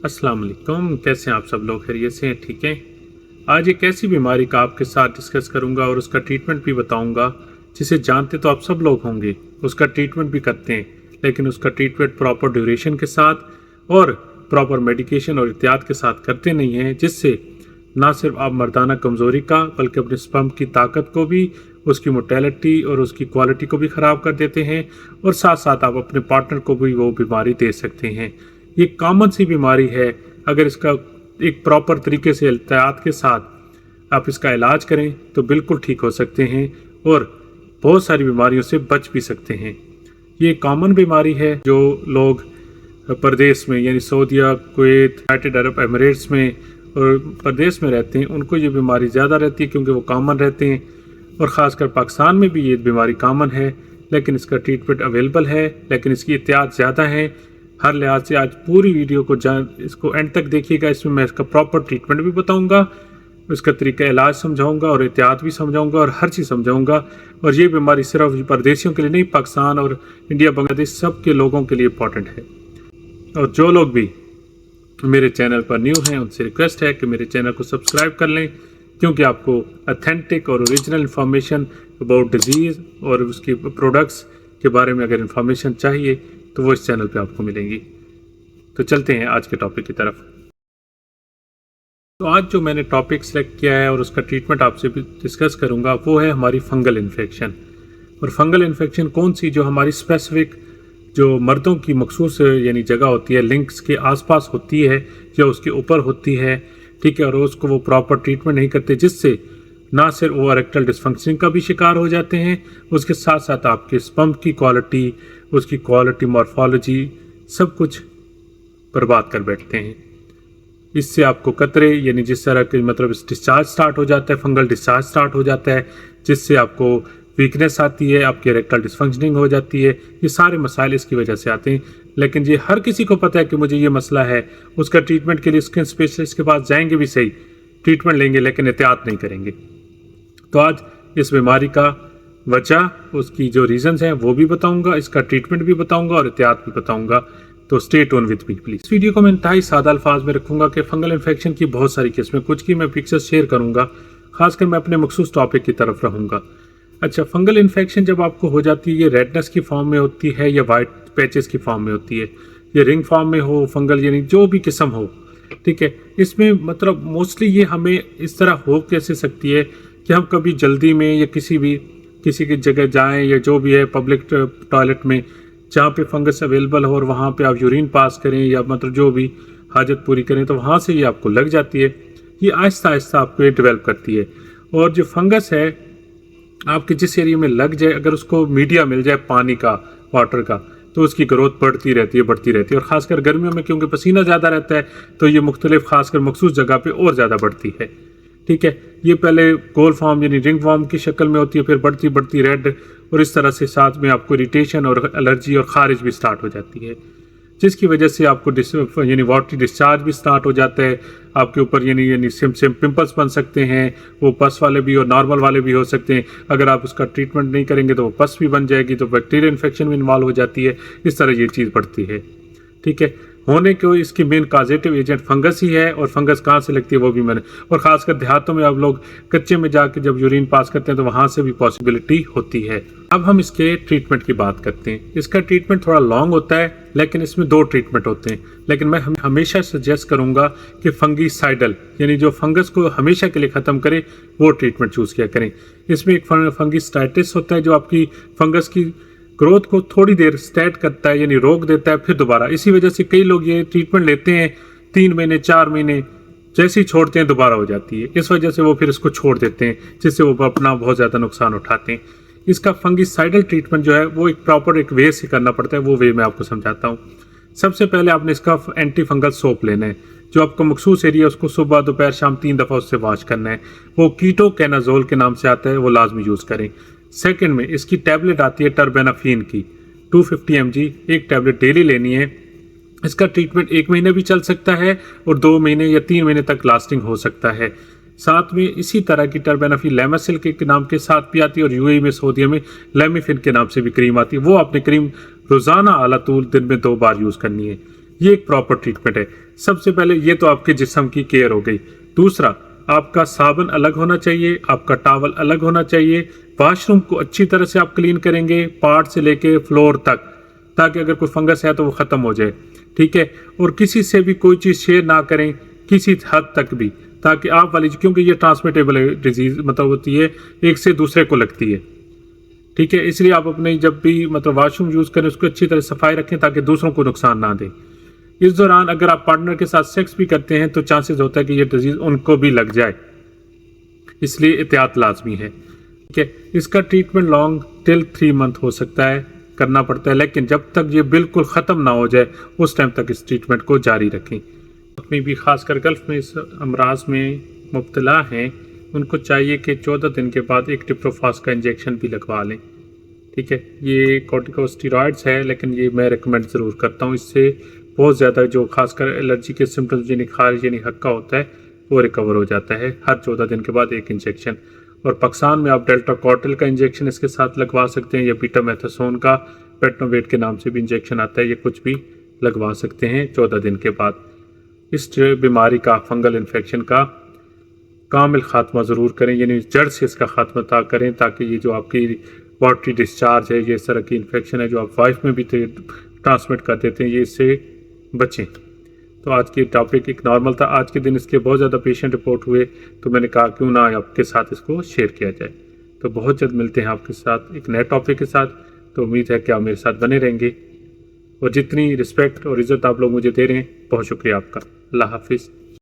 अस्सलाम वालेकुम। कैसे हैं आप सब लोग? खैरियत से हैं? ठीक हैं। आज एक ऐसी बीमारी का आपके साथ डिस्कस करूंगा और उसका ट्रीटमेंट भी बताऊंगा, जिसे जानते तो आप सब लोग होंगे, उसका ट्रीटमेंट भी करते हैं, लेकिन उसका ट्रीटमेंट प्रॉपर ड्यूरेशन के साथ और प्रॉपर मेडिकेशन और एहतियात के साथ करते नहीं हैं, जिससे ना सिर्फ आप मर्दाना कमज़ोरी का बल्कि अपने स्पर्म की ताकत को भी, उसकी मोटेलिटी और उसकी क्वालिटी को भी ख़राब कर देते हैं और साथ साथ आप अपने पार्टनर को भी वो बीमारी दे सकते हैं। ये कॉमन सी बीमारी है। अगर इसका एक प्रॉपर तरीके से एहतियात के साथ आप इसका इलाज करें तो बिल्कुल ठीक हो सकते हैं और बहुत सारी बीमारियों से बच भी सकते हैं। ये कॉमन बीमारी है जो लोग प्रदेश में यानी सऊदीया, कुवैत, यूनाइटेड अरब एमिरेट्स में और प्रदेश में रहते हैं, उनको ये बीमारी ज़्यादा रहती है क्योंकि वो कॉमन रहते हैं। और ख़ासकर पाकिस्तान में भी ये बीमारी कॉमन है, लेकिन इसका ट्रीटमेंट अवेलेबल है, लेकिन इसकी एहतियात ज़्यादा है। हर लिहाज से आज पूरी वीडियो को इसको एंड तक देखिएगा। इसमें मैं इसका प्रॉपर ट्रीटमेंट भी बताऊंगा, उसका तरीका इलाज समझाऊंगा और एहतियात भी समझाऊंगा और हर चीज़ समझाऊंगा। और ये बीमारी सिर्फ परदेशियों के लिए नहीं, पाकिस्तान और इंडिया, बांग्लादेश सब के लोगों के लिए इम्पॉर्टेंट है। और जो लोग भी मेरे चैनल पर न्यू हैं उनसे रिक्वेस्ट है कि मेरे चैनल को सब्सक्राइब कर लें, क्योंकि आपको अथेंटिक और ओरिजिनल इन्फॉर्मेशन अबाउट डिजीज़ और उसके प्रोडक्ट्स के बारे में अगर इन्फॉर्मेशन चाहिए तो वो इस चैनल पे आपको मिलेंगी। तो चलते हैं आज के टॉपिक की तरफ। तो आज जो मैंने टॉपिक सेलेक्ट किया है और उसका ट्रीटमेंट आपसे भी डिस्कस करूंगा वो है हमारी फंगल इन्फेक्शन। और फंगल इन्फेक्शन कौन सी, जो हमारी स्पेसिफिक जो मर्दों की मखसूस यानी जगह होती है, लिंक्स के आसपास होती है या उसके ऊपर होती है, ठीक है, और उसको वो प्रॉपर ट्रीटमेंट नहीं करते, जिससे ना सिर्फ वो इरेक्टाइल डिस्फंक्शन का भी शिकार हो जाते हैं, उसके साथ साथ आपके स्पर्म की क्वालिटी, उसकी क्वालिटी, मॉर्फोलॉजी, सब कुछ बर्बाद कर बैठते हैं। इससे आपको कतरे यानी जिस तरह के मतलब डिस्चार्ज स्टार्ट हो जाता है, फंगल डिस्चार्ज स्टार्ट हो जाता है, जिससे आपको वीकनेस आती है, आपकी इरेक्टाइल डिस्फंक्शनिंग हो जाती है। ये सारे मसाइल इसकी वजह से आते हैं। लेकिन ये हर किसी को पता है कि मुझे ये मसला है, उसका ट्रीटमेंट के लिए स्किन स्पेशलिस्ट के पास जाएंगे भी सही, ट्रीटमेंट लेंगे लेकिन एहतियात नहीं करेंगे। तो आज इस बीमारी का वजह, उसकी जो रीजंस हैं वो भी बताऊंगा, इसका ट्रीटमेंट भी बताऊंगा और एहतियात भी बताऊंगा। तो stay tune with me please. इस वीडियो को मैं इंतहाई सादा अल्फाज में रखूंगा कि फंगल इन्फेक्शन की बहुत सारी किस्में, कुछ की मैं पिक्चर्स शेयर करूंगा, खासकर मैं अपने मखसूस टॉपिक की तरफ रहूंगा। अच्छा, फंगल इन्फेक्शन जब आपको हो जाती है, ये रेडनेस की फॉर्म में होती है या वाइट पैचेस की फॉर्म में होती है, ये रिंग फॉर्म में हो, फंगल यानी जो भी किस्म हो, ठीक है। इसमें मतलब मोस्टली ये हमें इस तरह हो कैसे सकती है कि हम कभी जल्दी में या किसी की जगह जाएं या जो भी है पब्लिक टॉयलेट में जहाँ पे फंगस अवेलेबल हो और वहाँ पे आप यूरिन पास करें या मतलब जो भी हाजत पूरी करें, तो वहाँ से ये आपको लग जाती है। ये आहिस्ता आहिस्ता आपको ये डेवलप करती है। और जो फंगस है आपके जिस एरिया में लग जाए, अगर उसको मीडिया मिल जाए पानी का, वाटर का, तो उसकी ग्रोथ बढ़ती रहती है। और ख़ासकर गर्मियों में क्योंकि पसीना ज़्यादा रहता है तो ये मुख्तलिफ खासकर मखसूस जगह पे और ज़्यादा बढ़ती है, ठीक है। ये पहले गोल फॉर्म यानी रिंग फॉर्म की शक्ल में होती है, फिर बढ़ती रेड, और इस तरह से साथ में आपको इरिटेशन और एलर्जी और खारिज भी स्टार्ट हो जाती है, जिसकी वजह से आपको यानी वाटरी डिस्चार्ज भी स्टार्ट हो जाता है आपके ऊपर, यानी सिम पिंपल्स बन सकते हैं। वो पस वाले भी और नॉर्मल वाले भी हो सकते हैं। अगर आप उसका ट्रीटमेंट नहीं करेंगे तो वो पस भी बन जाएगी, तो बैक्टीरियल इन्फेक्शन भी इन्वॉल्व हो जाती है। इस तरह ये चीज़ बढ़ती है, ठीक है। होने को इसकी मेन काजेटिव एजेंट फंगस ही है, और फंगस कहाँ से लगती है वो भी मैंने, और ख़ासकर देहातों में आप लोग कच्चे में जाके जब यूरिन पास करते हैं तो वहाँ से भी पॉसिबिलिटी होती है। अब हम इसके ट्रीटमेंट की बात करते हैं। इसका ट्रीटमेंट थोड़ा लॉन्ग होता है, लेकिन इसमें 2 ट्रीटमेंट होते हैं। लेकिन मैं हमेशा सजेस्ट करूँगा कि फंगीसाइडल यानी जो फंगस को हमेशा के लिए ख़त्म करे वो ट्रीटमेंट चूज़ किया करें। इसमें एक फंगीसाइटिस होता है जो आपकी फंगस की ग्रोथ को थोड़ी देर स्टैट करता है, यानी रोक देता है, फिर दोबारा। इसी वजह से कई लोग ये ट्रीटमेंट लेते हैं 3 महीने 4 महीने, जैसे ही छोड़ते हैं दोबारा हो जाती है। इस वजह से वो फिर इसको छोड़ देते हैं, जिससे वो अपना बहुत ज़्यादा नुकसान उठाते हैं। इसका फंगीसाइडल ट्रीटमेंट जो है वो एक प्रॉपर एक वे से करना पड़ता है, वो वे मैं आपको समझाता हूँ। सबसे पहले आपने इसका एंटी फंगल सोप लेना है, जो आपका मखसूस एरिया उसको सुबह दोपहर शाम 3 दफ़ा उससे वॉश करना है। वो कीटोकैनाजोल के नाम से आता है, वो लाजमी यूज़ करें। सेकंड में इसकी टैबलेट आती है टर्बेनाफिन की 250 mg, एक टैबलेट डेली लेनी है। इसका ट्रीटमेंट 1 महीने भी चल सकता है और 2 महीने या 3 महीने तक लास्टिंग हो सकता है। साथ में इसी तरह की टर्बेनाफिन लेमासिल के नाम के साथ भी आती है, और यूएई में सऊदी में लेमिफिन के नाम से भी क्रीम आती है। वो आपने क्रीम रोज़ाना आला तूल दिन में 2 बार यूज़ करनी है। ये एक प्रॉपर ट्रीटमेंट है। सबसे पहले ये तो आपके जिस्म की केयर हो गई। दूसरा, आपका साबुन अलग होना चाहिए, आपका टॉवल अलग होना चाहिए। वॉशरूम को अच्छी तरह से आप क्लीन करेंगे, पार्ट से लेके फ्लोर तक, ताकि अगर कोई फंगस है तो वो ख़त्म हो जाए, ठीक है। और किसी से भी कोई चीज़ शेयर ना करें किसी हद तक भी, ताकि आप वाली, क्योंकि ये ट्रांसमिटेबल डिजीज़ मतलब होती है, एक से दूसरे को लगती है, ठीक है। इसलिए आप अपने जब भी मतलब वॉशरूम यूज़ करें उसको अच्छी तरह सफाई रखें ताकि दूसरों को नुकसान ना दें। इस दौरान अगर आप पार्टनर के साथ सेक्स भी करते हैं तो चांसेस होता है कि ये डिजीज़ उनको भी लग जाए, इसलिए एहतियात लाजमी है, ठीक है। इसका ट्रीटमेंट लॉन्ग टिल 3 मंथ हो सकता है, करना पड़ता है, लेकिन जब तक ये बिल्कुल ख़त्म ना हो जाए उस टाइम तक इस ट्रीटमेंट को जारी रखें। अपनी भी खासकर गल्फ़ में इस अमराज में मुब्तला हैं उनको चाहिए कि 14 दिन के बाद एक डिप्रोफास का इंजेक्शन भी लगवा लें, ठीक है। ये कॉर्टिकोस्टेरॉइड्स है, लेकिन ये मैं रिकमेंड ज़रूर करता हूँ। इससे बहुत ज़्यादा जो खासकर एलर्जी के सिम्टम्स यानी खारिज यानी हक्का होता है वो रिकवर हो जाता है हर 14 दिन के बाद एक इंजेक्शन। और पाकिस्तान में आप डेल्टा कॉर्टिल का इंजेक्शन इसके साथ लगवा सकते हैं, या बीटामेथासोन का पेटनोवेट के नाम से भी इंजेक्शन आता है, ये कुछ भी लगवा सकते हैं 14 दिन के बाद। इस बीमारी का, फंगल इन्फेक्शन का कामिल ख़ात्मा ज़रूर करें, यानी जड़ से इसका ख़ात्मा करें, ताकि ये जो आपकी वाटरी डिस्चार्ज है, ये इस तरह की इन्फेक्शन है जो आप वाइफ में भी ट्रांसमिट कर देते हैं, ये इससे बचें। तो आज की टॉपिक एक नॉर्मल था, आज के दिन इसके बहुत ज़्यादा पेशेंट रिपोर्ट हुए, तो मैंने कहा क्यों ना आपके साथ इसको शेयर किया जाए। तो बहुत जल्द मिलते हैं आपके साथ एक नए टॉपिक के साथ। तो उम्मीद है कि आप मेरे साथ बने रहेंगे, और जितनी रिस्पेक्ट और इज़्ज़त आप लोग मुझे दे रहे हैं बहुत शुक्रिया आपका। अल्लाह हाफिज़।